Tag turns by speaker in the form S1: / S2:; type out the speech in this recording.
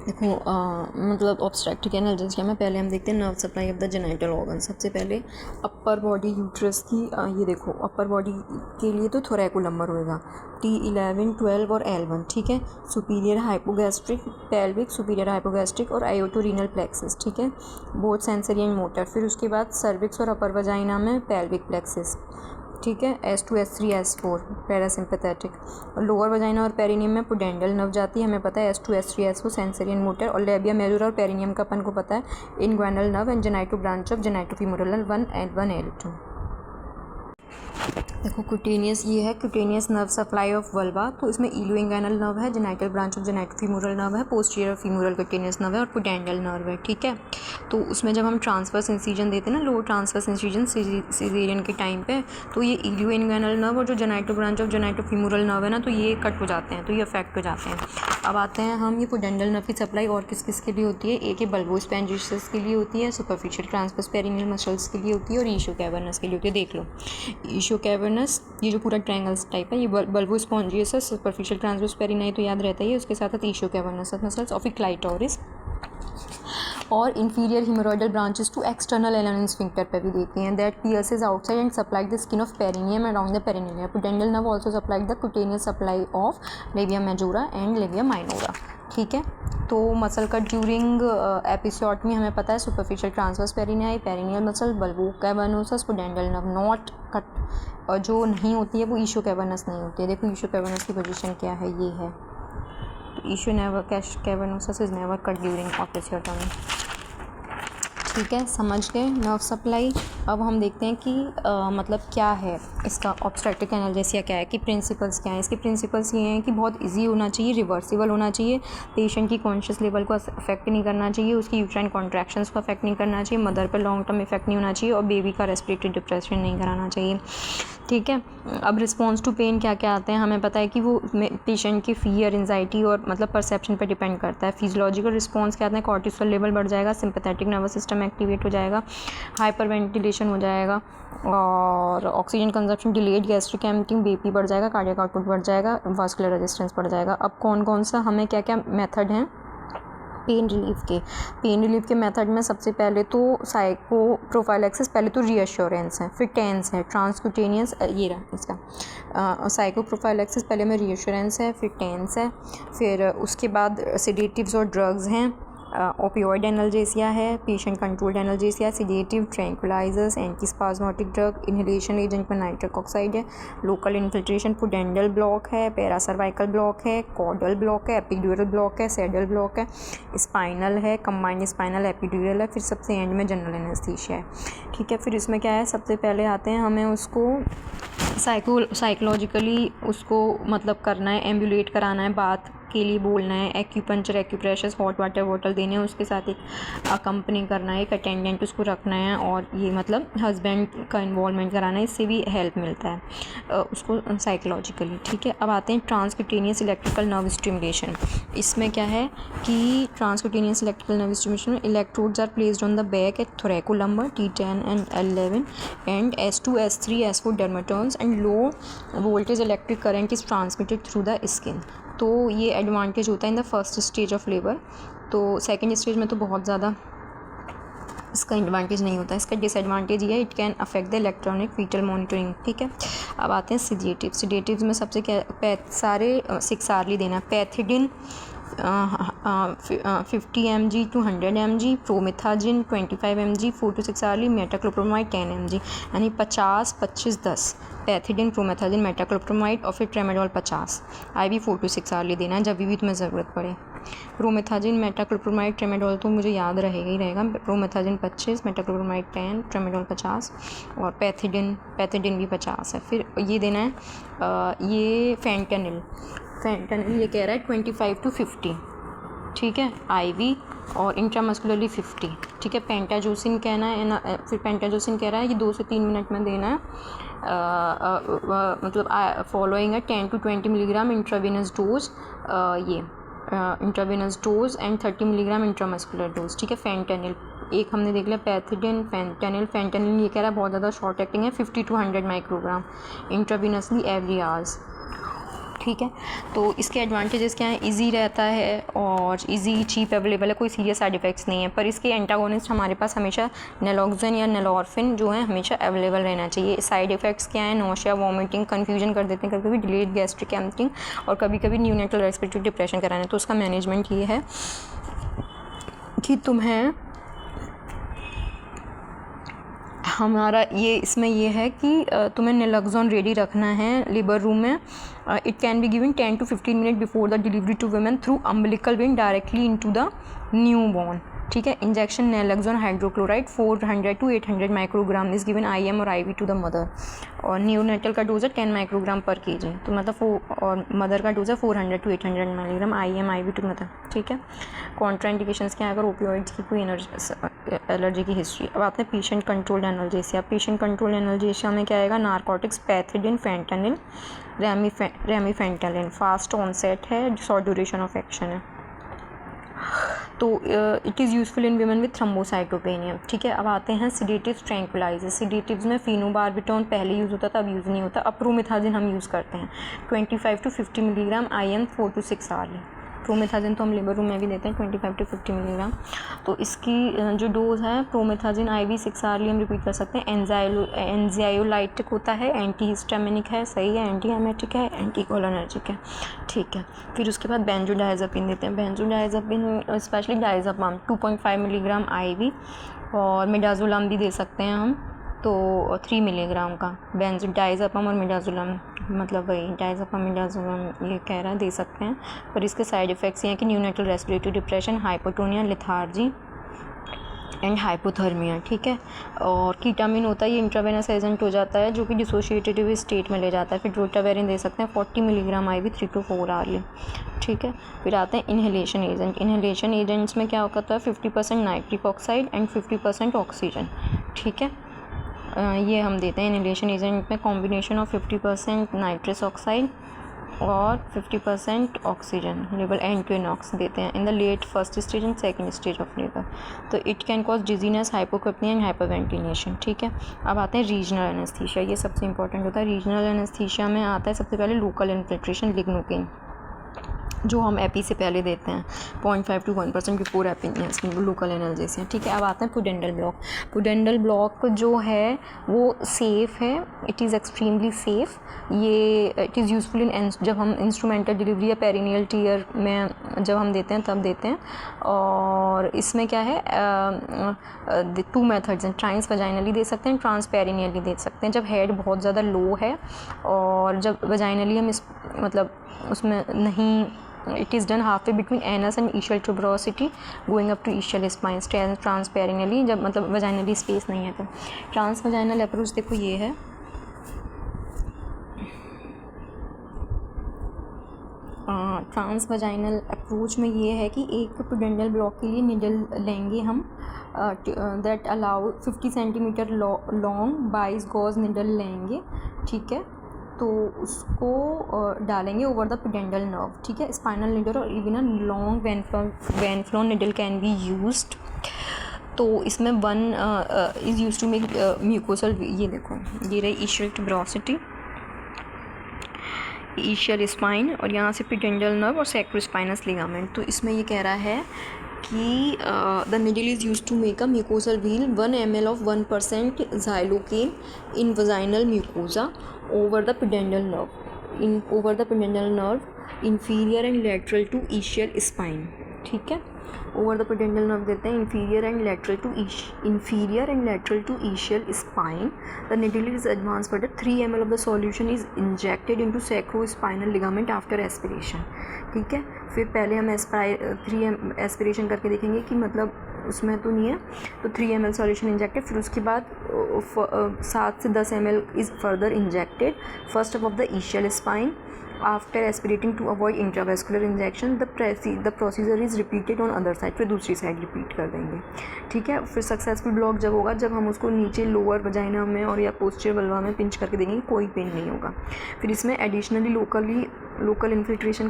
S1: देखो मतलब obstructive analgesia में पहले हम देखते हैं nerve supply of the genital organ. सबसे पहले अपर बॉडी यूट्रस की ये देखो अपर बॉडी के लिए तो थोरैकुलम्बर होएगा, T11, 12 और L1, ठीक है। Superior hypogastric, pelvic, superior hypogastric और आयोटोरिनल प्लेक्सस, ठीक है, बोथ सेंसरी एंड मोटर। फिर उसके बाद सर्विक्स और अपर वजाइना में पेल्विक प्लेक्सस, ठीक है, S2, S3, S4 पैरासिम्पैथेटिक। और लोअर वजाइना और पेरिनियम में पुडेंडल नर्व जाती है, हमें पता है S2, S3, S4 sensory and motor. और लेबिया मेजोरा और पेरिनियम का अपन को पता है inguinal nerve and genito branch of genitofemoral 1 L1 L2। देखो क्यूटेनियस, ये है cutaneous nerve supply of vulva, तो इसमें इलियोइंग्वाइनल नर्व है, genital branch of genitofemoral nerve है, पोस्टीरियर फीमोरल क्यूटेनियस नर्व है और पुडेंडल नर्व है, ठीक है। तो उसमें जब हम ट्रांसवर्स इंसिजन देते हैं ना, लोअर ट्रांसवर्स इंसिजन सिजेरियन के टाइम पे, तो ये इलियोइंग्वाइनल नर्व और जो genito branch of genitofemoral nerve है ना, तो ये कट हो जाते हैं, तो ये अफेक्ट हो जाते हैं। अब आते हैं हम, ये पुडेंडल नर्व की सप्लाई और किस किस के लिए होती है। एक ये बल्बोस्पैंजियस के लिए होती है, सुपरफिशियल ट्रांसवर्स पेरिनियल मसल्स के लिए होती है और ईशो कैवर्नस के लिए होती है। देख लो ईशो कैवर्नस, ये जो पूरा ट्रायंगल्स टाइप है, ये बल्बोस्पॉन्जियस है, सुपरफिशियल ट्रांसवर्स पेरिनियल तो याद रहता है, उसके साथ साथ ischiocavernosus muscles of clitoris और inferior haemorrhoidal branches to external anal sphincter पे भी देखते हैं, that pierces outside and supply the skin of perineum around the perineum. Pudendal nerve also supply the cutaneous supply of labia majora and labia minora, ठीक है। तो muscle cut during episode में हमें पता है superficial transverse perineal, perineal muscle, bulbocavernosus, pudendal nerve not cut, और जो नहीं होती है वो ईशो कैवर्नस नहीं होती है। देखो ईशो कैवर्नस की पोजीशन क्या है, ये है, तो ischio never cavernosus is never cut during episode, ठीक है, समझ गए नर्व सप्लाई। अब हम देखते हैं कि मतलब क्या है इसका ऑब्स्ट्रक्टिव एनाल्जेसिया क्या है, कि प्रिंसिपल्स क्या हैं। इसके प्रिंसिपल्स ये हैं कि बहुत इजी होना चाहिए, रिवर्सिबल होना चाहिए, पेशेंट की कॉन्शियस लेवल को अफेक्ट नहीं करना चाहिए, उसकी यूट्राइन कॉन्ट्रैक्शंस को अफेक्ट नहीं करना चाहिए, मदर पर लॉन्ग टर्म इफेक्ट नहीं होना चाहिए और बेबी का रेस्पिरेटरी डिप्रेशन नहीं कराना चाहिए, ठीक है। अब रिस्पॉन्स टू पेन क्या क्या आते हैं, हमें पता है कि वो पेशेंट की फियर, एंजाइटी और मतलब परसेप्शन पर डिपेंड करता है। फिजियोलॉजिकल रिस्पॉन्स क्या आते हैं, कॉर्टिसोल लेवल बढ़ जाएगा, सिंपैथेटिक नर्वस सिस्टम एक्टिवेट हो जाएगा, हाइपर वेंटिलेशन हो जाएगा और oxygen consumption delayed, gastric emptying, BP बढ़ जाएगा, कार्डियक आउटपुट बढ़ जाएगा, वास्कुलर रेजिस्टेंस बढ़ जाएगा। अब कौन कौन सा हमें क्या क्या मेथड हैं पेन रिलीफ के मेथड में, सबसे पहले तो साइको प्रोफाइलैक्सिस, पहले तो रीअश्योरेंस है, फिर टेंस है, ट्रांसक्यूटेनियस, ये रहा इसका साइको प्रोफाइलैक्सिस, पहले में रीअश्योरेंस है, फिर टेंस है, फिर उसके बाद सेडेटिव्स और ड्रग्स हैं, ओपियोइड एनाल्जेसिया है, patient controlled analgesia, sedative, tranquillisers, antispasmodic drug, inhalation agent में नाइट्रिक ऑक्साइड है, लोकल इन्फिल्ट्रेशन, पुडेंडल ब्लॉक है, पैरासर्वाइकल ब्लॉक है, कॉर्डल ब्लॉक है, एपिड्यूरल ब्लॉक है, सैडल ब्लॉक है, स्पाइनल है, कंबाइंड स्पाइनल एपिड्यूरल है, फिर सबसे एंड में जनरल एनेस्थीसिया है, ठीक है। फिर इसमें क्या है, सबसे पहले आते हैं हमें उसको साइकोलॉजिकली उसको मतलब करना है, एम्बुलेट कराना है, बात के लिए बोलना है, एक्यूपंचर, एक्यूप्रेशर्स, हॉट वाटर बॉटल देने हैं, उसके साथ एक अकम्पनी करना है, एक अटेंडेंट उसको रखना है और ये मतलब हस्बैंड का इन्वॉल्वमेंट कराना है, इससे भी हेल्प मिलता है उसको साइकोलॉजिकली, ठीक है। अब आते हैं ट्रांसक्यूटेनियस इलेक्ट्रिकल नर्व स्टिमुलेशन। इसमें क्या है कि ट्रांसक्यूटेनियस इलेक्ट्रिकल नर्व स्टिमुलेशन में electrodes are placed on the back at thoracolumbar, T10 and L11 and S2, S3, S4 dermatomes and low voltage electric current is transmitted through the skin. तो ये advantage होता है in the first stage of labour. तो second stage में तो बहुत ज़्यादा इसका एडवांटेज नहीं होता है। इसका डिसएडवांटेज ये है, it can affect the electronic fetal monitoring, ठीक है। अब आते हैं सीडेटिव्स में सबसे क्या सारे 6 आरली देना, pethidine 50 mg to 100 mg, promethazine 25 mg 4 to 6 hourly, metoclopramide 10 mg, यानी 50 25 10 पैथिडिन, प्रोमिथाजिन, मेटाक्लोप्रोमाइड और फिर ट्रेमेडोल 50 IV 4 to 6 आरली देना है जब भी तुम्हें ज़रूरत पड़े। प्रोमिथाजिन, मेटाक्लोप्रोमाइड, ट्रेमेडोल तो मुझे याद रहेगा ही रहेगा, प्रोमिथाजिन 25, मेटाक्लोप्रोमाइड 10, ट्रेमेडोल 50 और पैथिडिन भी 50 है। फिर ये देना है ये फेंटेनिल ये कह रहा है 25 to 50, ठीक है, IV और इंट्रामस्कुलरली 50, ठीक है। पेंटाजोसिन कहना है ना, फिर पेंटाजोसिन कह रहा है ये 2 से 3 मिनट में देना है, मतलब फॉलोइंग है 10 to 20 मिलीग्राम इंट्रावेनस डोज, ये intravenous dose and 30 milligram intramuscular dose, ठीक है। फेंटेनिल एक हमने देख लिया, पैथिडिन, फेंटेनिल ये कह रहा है बहुत ज़्यादा शॉर्ट एक्टिंग है, 50 to 100 microgram intravenously every hours, ठीक है। तो इसके एडवांटेजेस क्या हैं, इजी रहता है और इजी चीप अवेलेबल है, कोई सीरियस साइड इफ़ेक्ट्स नहीं है। पर इसके एंटागोनिस्ट हमारे पास हमेशा नैलोक्सोन या नैलोरफिन जो है हमेशा अवेलेबल रहना चाहिए। साइड इफ़ेक्ट्स क्या है, नोशिया, वॉमिटिंग, कन्फ्यूजन कर देते हैं, कभी कभी डिलेड गैस्ट्रिक एम्पटिंग और कभी कभी न्यूनेटल रेस्पिरेटरी डिप्रेशन कराना है। तो उसका मैनेजमेंट ये है कि तुम्हें हमारा ये इसमें ये है कि तुम्हें नैलोक्सोन रेडी रखना है लेबर रूम में। It can be given 10 to 15 minute before the delivery to women through umbilical vein directly into the newborn, ठीक है। Injection naloxone hydrochloride 400 to 800 microgram is given IM और IV to the mother. और neonatal का dose है 10 microgram पर kg, तो मतलब और मदर का डोज है 400 to 800 milligram IM IV to mother, ठीक है। कॉन्ट्राइंडिकेशंस क्या है, अगर ओपियोइड्स की कोई एलर्जी की हिस्ट्री। अब आते हैं patient controlled analgesia. Patient controlled analgesia में क्या आएगा, नारकोटिक्स, पैथिडिन, फेंटेनिल, रेमीफेंटेलिन। फास्ट ऑनसेट है, शॉर्ट ड्यूरेशन ऑफ एक्शन है। तो it is useful in women with thrombocytopenia, ठीक है। अब आते हैं सिडेटिव्स, ट्रैंक्विलाइजर्स। सिडेटिव्स में फिनोबार्बिटोन पहले यूज़ होता था, अब यूज़ नहीं होता। अब प्रोमेथाजिन हम यूज़ करते हैं 25 to 50 milligram IM 4 to 6 hourly. Promethazine तो हम लेबर रूम में भी देते हैं 25 to 50 मिलीग्राम। तो इसकी जो डोज है प्रोमेथाजिन IV 6 आवर्ली हम रिपीट कर सकते हैं। एंजायोलाइटिक होता है, एंटी हिस्टामिनिक है, सही है, एंटी एमेटिक है, एंटी कोलिनर्जिक है, ठीक है। फिर उसके बाद बेंजोडाइज़ेपिन देते हैं। बेंजोडाइज़ेपिन स्पेशली डाइज़ेपाम 2.5 मिलीग्राम IV और मिडाज़ोलाम भी दे सकते हैं हम, तो 3 मिलीग्राम का। डाइज़ेपाम और मिडाज़ोलाम मतलब वही डाइज़ेपाम मिडाज़ोलाम ये कह रहा है, दे सकते हैं। पर इसके साइड इफ़ेक्ट्स ये हैं कि neonatal respiratory depression, hypotonia, lethargy and hypothermia, ठीक है। और कीटामिन होता है, ये इंट्रावेनस एजेंट हो जाता है जो कि डिसोशिएटिव स्टेट में ले जाता है। फिर ड्रोटावेरिन दे सकते हैं 40 मिलीग्राम IV 3 to 4 आवर्ली, ठीक है। फिर आते हैं इन्हेलेशन एजेंट। इन्हेलेशन एजेंट्स में क्या होता है, 50% नाइट्रिक ऑक्साइड एंड 50% ऑक्सीजन, ठीक है। ये हम देते हैं इन्हेलेशन एजेंट में कॉम्बिनेशन ऑफ 50% नाइट्रस ऑक्साइड और 50% ऑक्सीजन, लेवल एंटोनॉक्स देते हैं in the late first stage and second stage of labour. तो it can cause dizziness, hypocapnia and hyperventilation, ठीक है। अब आते हैं रीजनल एनेस्थीसिया, ये सबसे इंपॉर्टेंट होता है। रीजनल एनेस्थीसिया में आता है सबसे पहले लोकल इन्फिल्ट्रेशन, लिग्नोकेन, जो हम एपी से पहले देते हैं 0.5 to 1% before AP local analgesia, ठीक है। अब आते हैं पुडेंडल ब्लॉक। पुडेंडल ब्लॉक जो है वो सेफ़ है, इट इज़ एक्सट्रीमली सेफ़। ये इट इज़ यूज़फुल इन जब हम इंस्ट्रूमेंटल डिलीवरी या पेरिनियल टीयर में जब हम देते हैं तब देते हैं। और इसमें क्या है, 2 मेथड्स हैं, ट्रांस वजाइनली दे सकते हैं, ट्रांस पेरिनियली दे सकते हैं। जब हेड बहुत ज़्यादा लो है और जब वजाइनली हम इस मतलब उसमें नहीं, it is done halfway between anus and ischial tuberosity going up to ischial spine, transperennially, जब मतलब वजाइनली स्पेस नहीं है तो। ट्रांस वजाइनल अप्रोच देखो ये है, ट्रांस वजाइनल अप्रोच में ये है कि एक पुडेंडल ब्लॉक के लिए निडल लेंगे हम that allow 50 centimetre long 22 gauge needle लेंगे, ठीक है। तो उसको डालेंगे ओवर द पुडेंडल नर्व, ठीक है। स्पाइनल निडल और even a long vein flow needle can be used. तो इसमें 1 is use to make mucosal, ये देखो ये रही इशियल ट्यूबरोसिटी, इशियल स्पाइन और यहाँ से पुडेंडल नर्व और सैक्रोस्पाइनस लिगामेंट। तो इसमें ये कह रहा है कि the needle is use to make a mucosal wheal 1 ml of 1% xylocaine in vaginal mucosa over the pudendal nerve inferior and lateral to ischial spine, ठीक है। ओवर द पुडेंडल नर्व देते हैं, inferior and lateral to ischial spine. The needle is advanced further. 3 ml of the solution is injected into sacrospinal ligament after aspiration, ठीक है। फिर पहले हम aspiration करके देखेंगे कि मतलब उसमें तो नहीं है, तो 3 ml सॉल्यूशन इंजेक्टेड। फिर उसके बाद 7 से 10 ml is further injected first of the ischial spine. After aspirating to avoid intravascular injection, the procedure is repeated on other side. फिर दूसरी साइड रिपीट कर देंगे, ठीक है। फिर सक्सेसफुल ब्लॉक जब होगा, जब हम उसको नीचे लोअर वजाइना में और या पोस्टीरियर वल्वा में पिंच करके देंगे, कोई पेन नहीं होगा। फिर इसमें एडिशनली लोकल इन्फिल्ट्रेशन